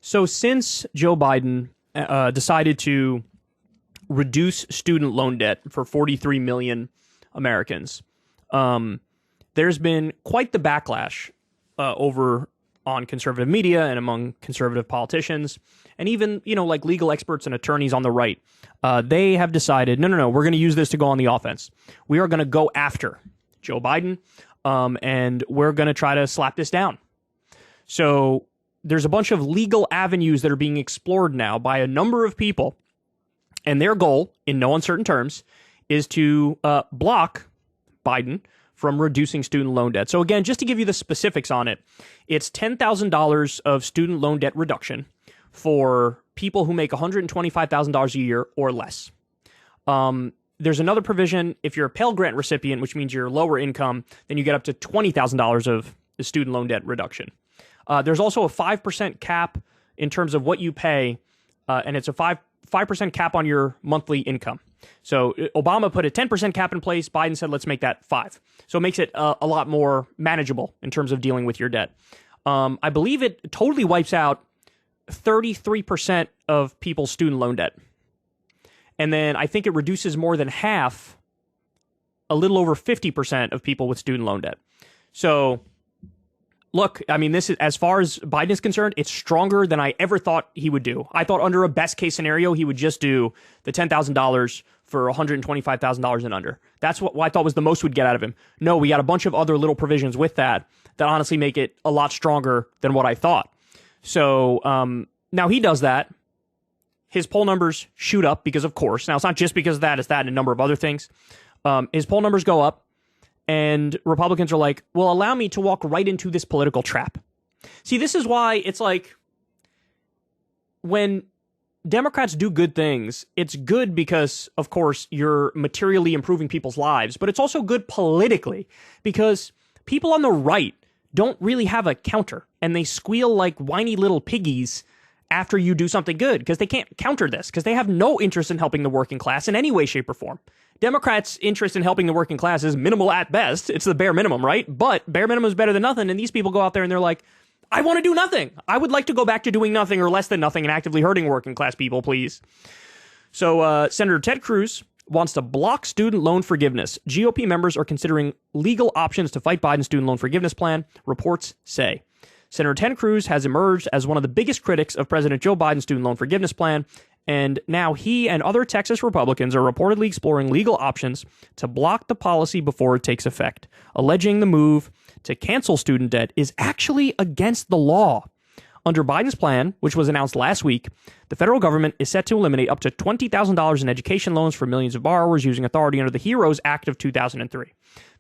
So since Joe Biden decided to reduce student loan debt for 43 million Americans, there's been quite the backlash over on conservative media and among conservative politicians, and even, like legal experts and attorneys on the right. They have decided, no, we're going to use this to go on the offense. We are going to go after Joe Biden, and we're going to try to slap this down. So there's a bunch of legal avenues that are being explored now by a number of people, and their goal, in no uncertain terms, is to block Biden from reducing student loan debt. So again, just to give you the specifics on it, it's $10,000 of student loan debt reduction for people who make $125,000 a year or less. There's another provision, if you're a Pell Grant recipient, which means you're lower income, then you get up to $20,000 of the student loan debt reduction. There's also a 5% cap in terms of what you pay, and it's a 5% cap on your monthly income. So Obama put a 10% cap in place. Biden said, let's make that 5. So it makes it a lot more manageable in terms of dealing with your debt. I believe it totally wipes out 33% of people's student loan debt. And then I think it reduces more than half, a little over 50% of people with student loan debt. So look, I mean, this is, as far as Biden is concerned, it's stronger than I ever thought he would do. I thought under a best case scenario, he would just do the $10,000 for $125,000 and under. That's what I thought was the most we'd get out of him. No, we got a bunch of other little provisions with that honestly make it a lot stronger than what I thought. So now he does that. His poll numbers shoot up because, of course, now it's not just because of that, it's that and a number of other things. His poll numbers go up. And Republicans are like, well, allow me to walk right into this political trap. See, this is why it's like when Democrats do good things, it's good because, of course, you're materially improving people's lives, but it's also good politically because people on the right don't really have a counter, and they squeal like whiny little piggies after you do something good because they can't counter this because they have no interest in helping the working class in any way, shape, or form. Democrats' interest in helping the working class is minimal at best. It's the bare minimum, right? But bare minimum is better than nothing. And these people go out there and they're like, I want to do nothing. I would like to go back to doing nothing or less than nothing and actively hurting working class people, please. So Senator Ted Cruz wants to block student loan forgiveness. GOP members are considering legal options to fight Biden's student loan forgiveness plan, reports say. Senator Ted Cruz has emerged as one of the biggest critics of President Joe Biden's student loan forgiveness plan, and now he and other Texas Republicans are reportedly exploring legal options to block the policy before it takes effect, alleging the move to cancel student debt is actually against the law. Under Biden's plan, which was announced last week, the federal government is set to eliminate up to $20,000 in education loans for millions of borrowers using authority under the HEROES Act of 2003.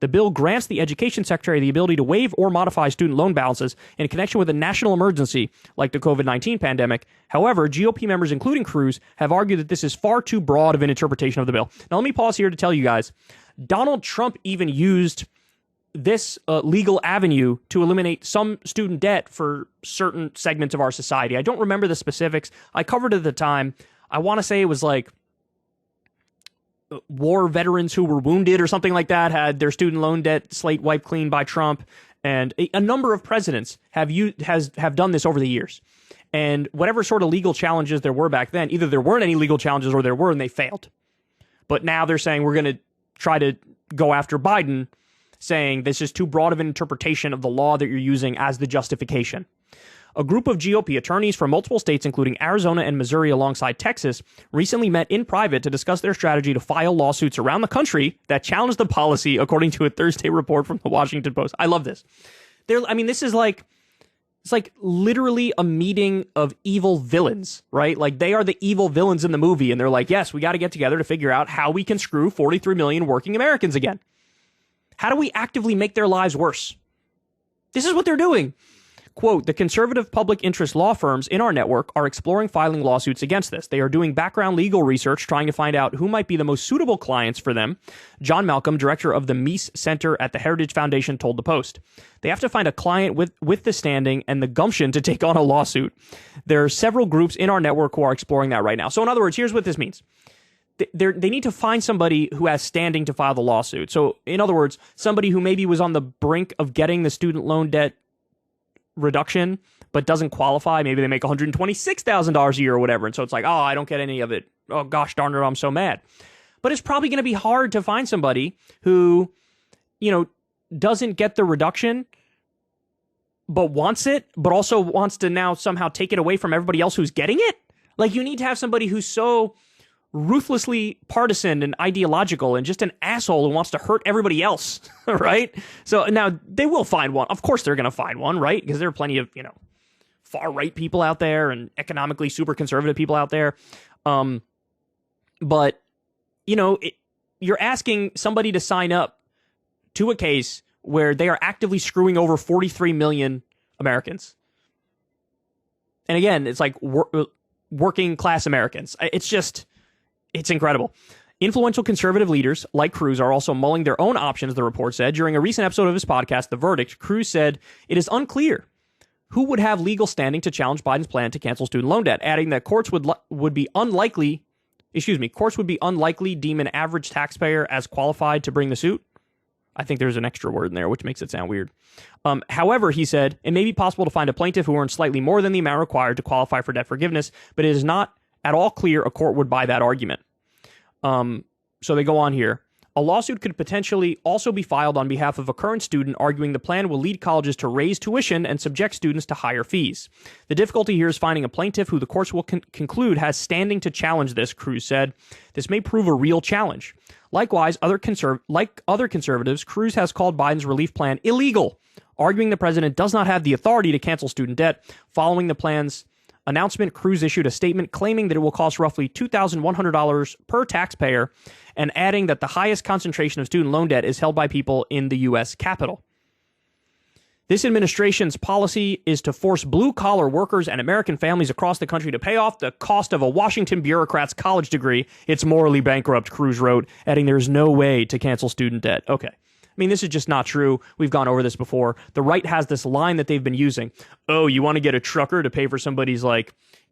The bill grants the Education Secretary the ability to waive or modify student loan balances in connection with a national emergency like the COVID-19 pandemic. However, GOP members, including Cruz, have argued that this is far too broad of an interpretation of the bill. Now, let me pause here to tell you guys, Donald Trump even used this legal avenue to eliminate some student debt for certain segments of our society. I don't remember the specifics. I covered it at the time. I want to say it was like war veterans who were wounded or something like that had their student loan debt slate wiped clean by Trump. And a number of presidents have done this over the years. And whatever sort of legal challenges there were back then, either there weren't any legal challenges or there were and they failed. But now they're saying we're going to try to go after Biden, saying this is too broad of an interpretation of the law that you're using as the justification. A group of GOP attorneys from multiple states, including Arizona and Missouri alongside Texas, recently met in private to discuss their strategy to file lawsuits around the country that challenge the policy, according to a Thursday report from the Washington Post. I love this. This is like, it's like literally a meeting of evil villains, right? Like they are the evil villains in the movie, and they're like, yes, we got to get together to figure out how we can screw 43 million working Americans again. How do we actively make their lives worse? This is what they're doing. Quote, the conservative public interest law firms in our network are exploring filing lawsuits against this. They are doing background legal research, trying to find out who might be the most suitable clients for them. John Malcolm, director of the Meese Center at the Heritage Foundation, told the Post. They have to find a client with the standing and the gumption to take on a lawsuit. There are several groups in our network who are exploring that right now. So in other words, here's what this means. They need to find somebody who has standing to file the lawsuit. So in other words, somebody who maybe was on the brink of getting the student loan debt reduction but doesn't qualify. Maybe they make $126,000 a year or whatever. And so it's like, oh, I don't get any of it. Oh, gosh darn it, I'm so mad. But it's probably going to be hard to find somebody who, doesn't get the reduction but wants it, but also wants to now somehow take it away from everybody else who's getting it. Like, you need to have somebody who's so ruthlessly partisan and ideological and just an asshole who wants to hurt everybody else, right? So now they will find one. Of course they're going to find one, right? Because there are plenty of, far-right people out there and economically super conservative people out there. But, you're asking somebody to sign up to a case where they are actively screwing over 43 million Americans. And again, it's like working class Americans. It's incredible. Influential conservative leaders like Cruz are also mulling their own options, the report said. During a recent episode of his podcast, The Verdict, Cruz said it is unclear who would have legal standing to challenge Biden's plan to cancel student loan debt, adding that courts would be unlikely deem an average taxpayer as qualified to bring the suit. I think there's an extra word in there, which makes it sound weird. However, he said, it may be possible to find a plaintiff who earns slightly more than the amount required to qualify for debt forgiveness, but it is not at all clear a court would buy that argument. So they go on here. A lawsuit could potentially also be filed on behalf of a current student, arguing the plan will lead colleges to raise tuition and subject students to higher fees. The difficulty here is finding a plaintiff who the courts will conclude has standing to challenge this, Cruz said. This may prove a real challenge. Likewise, like other conservatives, Cruz has called Biden's relief plan illegal, arguing the president does not have the authority to cancel student debt. Following the plan's announcement, Cruz issued a statement claiming that it will cost roughly $2,100 per taxpayer, and adding that the highest concentration of student loan debt is held by people in the U.S. Capitol. This administration's policy is to force blue-collar workers and American families across the country to pay off the cost of a Washington bureaucrat's college degree. It's morally bankrupt, Cruz wrote, adding there is no way to cancel student debt. Okay. I mean, this is just not true. We've gone over this before. The right has this line that they've been using. Oh, you want to get a trucker to pay for somebody's,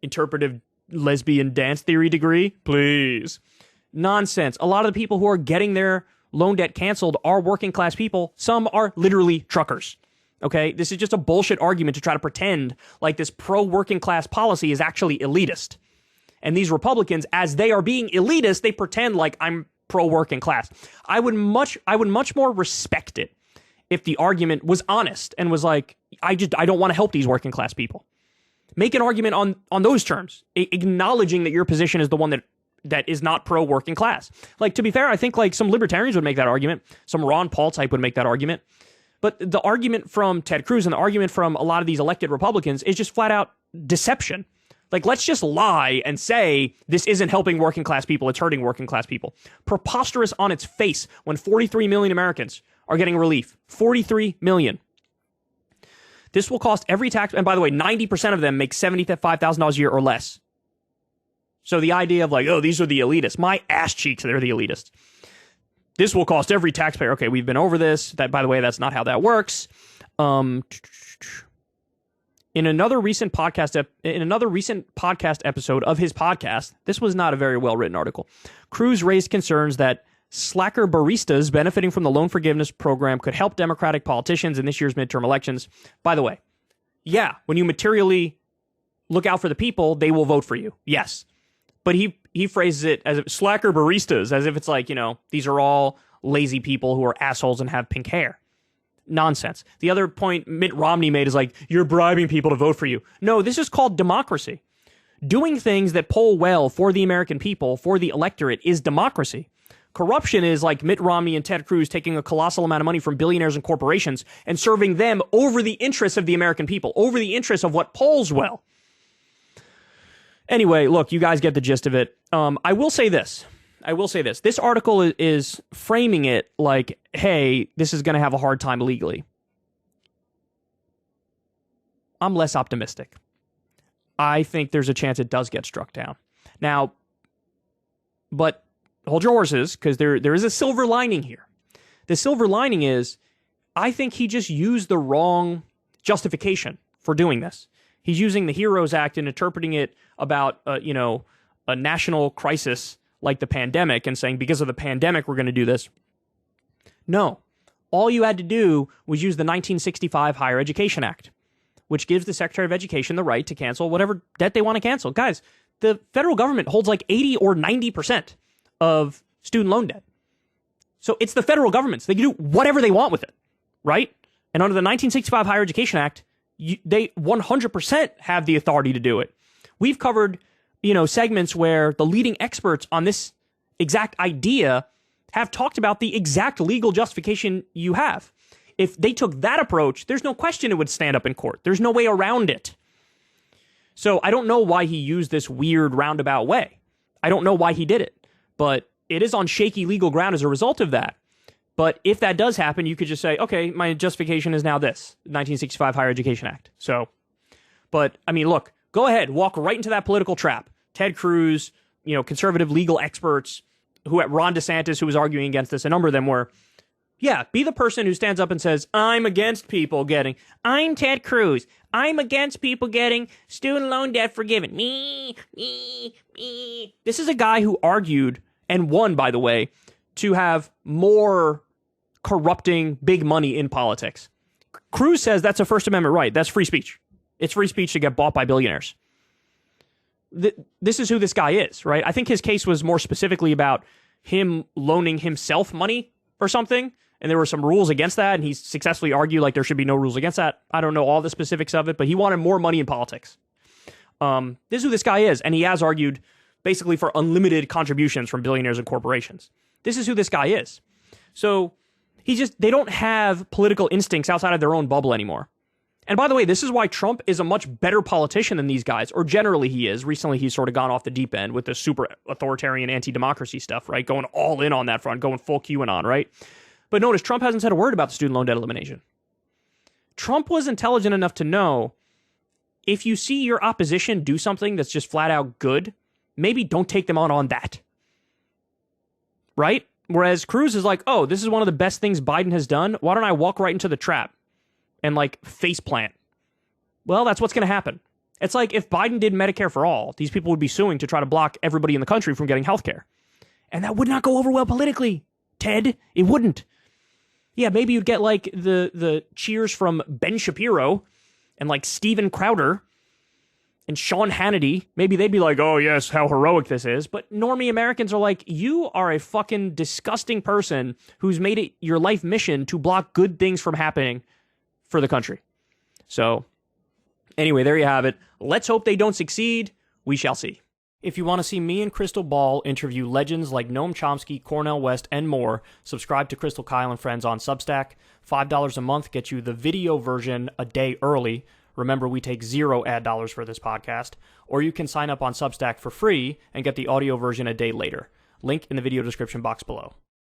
interpretive lesbian dance theory degree? Please. Nonsense. A lot of the people who are getting their loan debt canceled are working class people. Some are literally truckers. Okay? This is just a bullshit argument to try to pretend like this pro-working class policy is actually elitist. And these Republicans, as they are being elitist, they pretend like I'm pro-working class. I would much more respect it if the argument was honest and was like, I don't want to help these working class people. Make an argument on those terms, acknowledging that your position is the one that is not pro-working class. Like, to be fair, I think some libertarians would make that argument. Some Ron Paul type would make that argument. But the argument from Ted Cruz and the argument from a lot of these elected Republicans is just flat out deception. Like, let's just lie and say this isn't helping working class people, it's hurting working class people. Preposterous on its face when 43 million Americans are getting relief. 43 million. This will cost every tax, and by the way, 90% of them make $75,000 a year or less. So the idea of these are the elitists. My ass cheeks, they're the elitists. This will cost every taxpayer. Okay, we've been over this. That, by the way, that's not how that works. In another recent podcast episode of his podcast, this was not a very well-written article, Cruz raised concerns that slacker baristas benefiting from the loan forgiveness program could help Democratic politicians in this year's midterm elections. By the way, yeah, when you materially look out for the people, they will vote for you. Yes. But he phrases it as if slacker baristas, as if it's these are all lazy people who are assholes and have pink hair. Nonsense. The other point Mitt Romney made is you're bribing people to vote for you. No, this is called democracy. Doing things that poll well for the American people, for the electorate, is democracy. Corruption is like Mitt Romney and Ted Cruz taking a colossal amount of money from billionaires and corporations and serving them over the interests of the American people, over the interests of what polls well. Anyway, look, you guys get the gist of it. I will say this. This article is framing it like, hey, this is going to have a hard time legally. I'm less optimistic. I think there's a chance it does get struck down. Now, but hold your horses, because there is a silver lining here. The silver lining is, I think he just used the wrong justification for doing this. He's using the HEROES Act and interpreting it about, a national crisis like the pandemic and saying, because of the pandemic, we're going to do this. No. All you had to do was use the 1965 Higher Education Act, which gives the Secretary of Education the right to cancel whatever debt they want to cancel. Guys, the federal government holds like 80 or 90% of student loan debt. So it's the federal government. So they can do whatever they want with it, right? And under the 1965 Higher Education Act, they 100% have the authority to do it. We've covered, segments where the leading experts on this exact idea have talked about the exact legal justification you have. If they took that approach, there's no question it would stand up in court. There's no way around it. So I don't know why he used this weird roundabout way. I don't know why he did it, but it is on shaky legal ground as a result of that. But if that does happen, you could just say, okay, my justification is now this, 1965 Higher Education Act. So, but I mean, look, go ahead, walk right into that political trap. Ted Cruz, conservative legal experts, Ron DeSantis, who was arguing against this, a number of them were, yeah, be the person who stands up and says, I'm Ted Cruz. I'm against people getting student loan debt forgiven. Me. This is a guy who argued, and won, by the way, to have more corrupting big money in politics. Cruz says that's a First Amendment right. That's free speech. It's free speech to get bought by billionaires. This is who this guy is, right? I think his case was more specifically about him loaning himself money or something, and there were some rules against that, and he successfully argued like there should be no rules against that. I don't know all the specifics of it, but he wanted more money in politics. This is who this guy is, and he has argued basically for unlimited contributions from billionaires and corporations. This is who this guy is. So they don't have political instincts outside of their own bubble anymore. And by the way, this is why Trump is a much better politician than these guys, or generally he is. Recently, he's sort of gone off the deep end with the super authoritarian anti-democracy stuff, right? Going all in on that front, going full QAnon, right? But notice, Trump hasn't said a word about the student loan debt elimination. Trump was intelligent enough to know if you see your opposition do something that's just flat out good, maybe don't take them on that. Right? Whereas Cruz is like, oh, this is one of the best things Biden has done. Why don't I walk right into the trap and face plant? Well, that's what's going to happen. It's like if Biden did Medicare for all, these people would be suing to try to block everybody in the country from getting health care. And that would not go over well politically, Ted. It wouldn't. Yeah, maybe you'd get the cheers from Ben Shapiro and Steven Crowder and Sean Hannity. Maybe they'd be like, oh yes, how heroic this is. But normie Americans are like, you are a fucking disgusting person who's made it your life mission to block good things from happening for the country. So anyway, there you have it. Let's hope they don't succeed. We shall see. If you want to see me and Crystal Ball interview legends like Noam Chomsky, Cornel West, and more, subscribe to Crystal Kyle and Friends on Substack. $5 a month gets you the video version a day early. Remember, we take 0 ad dollars for this podcast. Or you can sign up on Substack for free and get the audio version a day later. Link in the video description box below.